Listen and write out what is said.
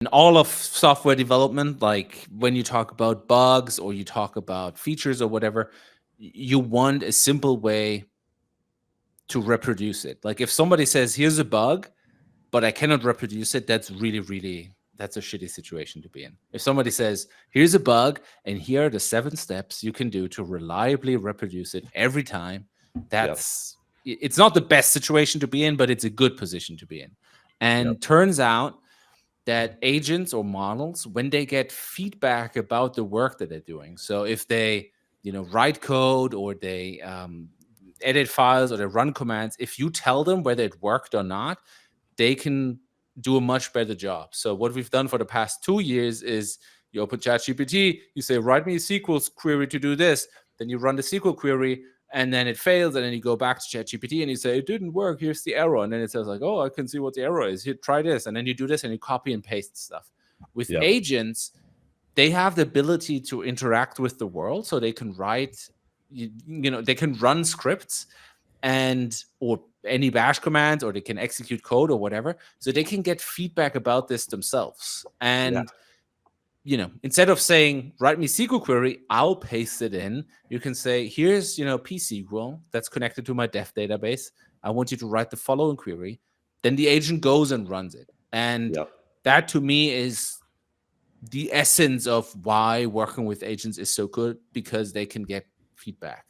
in all of software development, like when you talk about bugs or you talk about features or whatever, you want a simple way to reproduce it. Like if somebody says, here's a bug, but I cannot reproduce it, that's that's a shitty situation to be in. If somebody says, here's a bug, and here are the 7 steps you can do to reliably reproduce it every time, it's not the best situation to be in, but it's a good position to be in. And turns out that agents or models, when they get feedback about the work that they're doing, so if they, write code or they edit files or they run commands, if you tell them whether it worked or not, they can do a much better job. So what we've done for the past 2 years is you open ChatGPT, you say, write me a SQL query to do this. Then you run the SQL query and then it fails. And then you go back to ChatGPT and you say, it didn't work. Here's the error. And then it says like, oh, I can see what the error is. Here, try this. And then you do this and you copy and paste stuff. With agents, they have the ability to interact with the world. So they can write, they can run scripts or any bash commands, or they can execute code or whatever, so they can get feedback about this themselves. And instead of saying write me SQL query, I'll paste it in, you can say, here's psql that's connected to my dev database, I want you to write the following query. Then the agent goes and runs it. And that to me is the essence of why working with agents is so good, because they can get feedback.